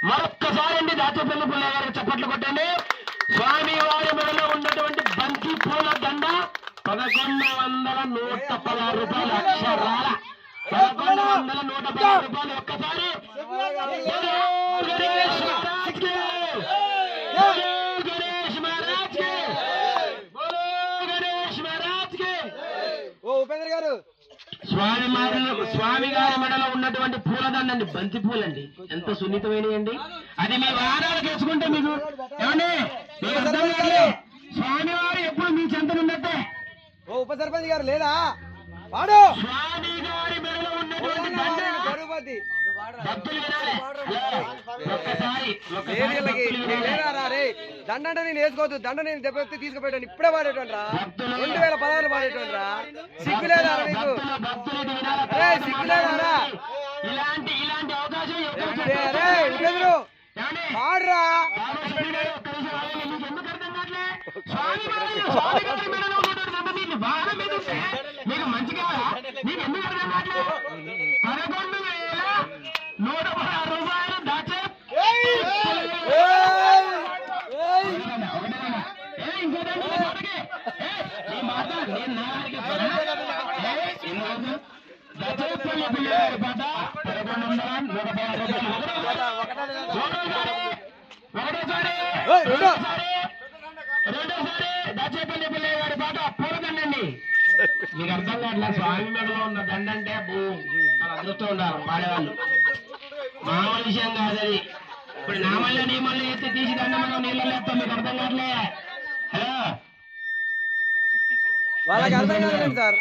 మరొక్కసారి అండి దాచేపల్లి పుల్లయ్య గారికి చప్పట్లు కొట్టండి. స్వామి వారి మెడలో ఉన్నటువంటి బంతి పూల దండ 1116 రూపాయలు అక్షరాల 1116 రూపాయలు. ఒక్కసారి గణేష్ మహారాజ్ కి ఉపేంద్ర గారు స్వామి గారి మెడలో ఉన్నటువంటి పూలదండండి బంతి పూలండి. ఎంత సున్నితమైనయండి. అది మీ వారాలకు వేసుకుంటే మీకు ఏమండి స్వామి వారు ఎప్పుడు మీ చెంతనున్నట్టే. ఓ ఉప సర్పంచ్ గారు లేదా వాడు స్వామి గారి మెడలో ఉన్నటువంటి గరుపతి భక్తులు వినాలి. ఒక్కసారి దండ అంటే నేను వేసుకోవద్దు. దండ నేను దెబ్బ తీసుకుపోయాను. ఇప్పుడే పాడేటోండి రా 2016 పాడేటోండి రా. సిగ్గులేదా నీకు? సిగ్గులేదా? ఇలాంటి అవకాశం పాడరా. మీకు మంచిగా మీకు ఎందుకు అర్థం కావట్లేదు? 11,116 రూపాయలు దాచే దాచేపల్లి పుల్లయ్య గారి పాట 11,116 రెండోసారి దాచేపల్లి పుల్లయ్య గారి పాట పూలదండండి. మీకు అర్థం కావట్లేదు. స్వామి మెడలో ఉన్న దండ అంటే చాలా అదృష్టం ఉండాలి పాడేవాళ్ళు. మామూలు విషయం కాదు అది. ఇప్పుడు నామల్ల నీమల్ని ఎత్తి తీసి దండ మనం నీళ్ళలో ఎత్తాం. మీకు అర్థం కావట్లే. హలో వాళ్ళకి అర్థం కాలేదు సార్.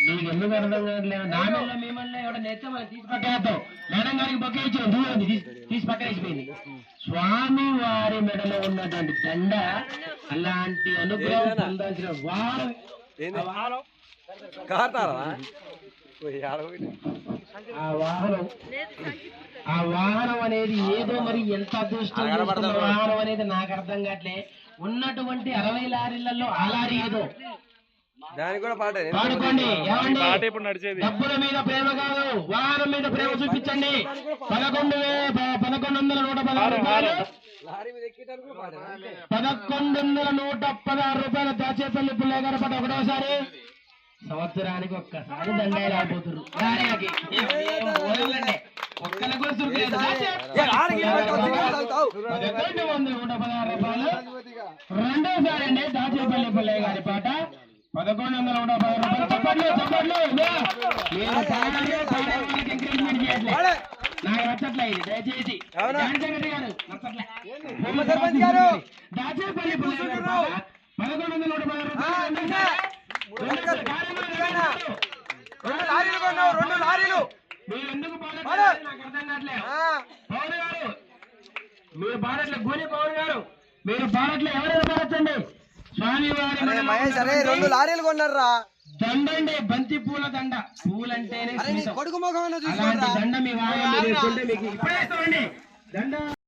మీకు ఎందుకు అర్థం కావట్లేదు? నామల్ల మేమల్ని ఎవడన్నా ఎత్తే మనం తీసి పట్టేస్తాం. మేడం గారికి బొక్క ఇచ్చాం. దూరం తీసి పక్కన వేసిపోయింది. స్వామి వారి మెడలో ఉన్నటువంటి దండ అలాంటి అనుగ్రహం పొందాల్సిన వారం ఆ వాహనం అనేది ఏదో మరి ఎంత అదృష్టం వాహనం అనేది నాకు అర్థం కావట్లే. ఉన్నటువంటి 60 లారీలలో ఆ లారీ ఏదో దానికి కూడా పాట పాడుకోండి. ఏమండి డబ్బుల మీద ప్రేమ కాదు, వాహనం మీద ప్రేమ చూపించండి. 11,116 రూపాయలు 11,116 రూపాయలు దాచేపల్లి పుల్లయ్య గారి పాట. ఒకటోసారి సంవత్సరానికి ఒక్కసారి దండాయి రాబోతున్నారు. ఒక్కల కూడా సురుకులేదు. 11,116 రూపాయలు. రెండోసారి అండి దాచేపల్లి పుల్లయ్య గారి పాట 11,116 రూపాయలు. చప్పట్లు ఎంకరేజ్మెంట్ చేయట్లేదు. నాకు నచ్చట్లే ఇది. దయచేసి సర్పంచ్ గారు దాచేపల్లి పుల్లయ్య గారి పాట 11,116 రూపాయలు. 2 లారీలు కొన్నావు. 2 లారీలు మీరు ఎందుకు పాడట్లేదు నాకు అర్థం కావట్లేదు. పవన్ గారు మీరు పాడట్లేదు. గోని పవన్ గారు మీరు పాడట్లేదు. ఎవరైనా పాడచ్చండి. స్వామి వారి మహేష్ అరే 2 లారీలు కొన్నారా. దండండి బంతి పూల దండ. పూలంటేనే కొడుకు ముఖం దండ మీ వాహనం మీకు ఇప్పుడే దండ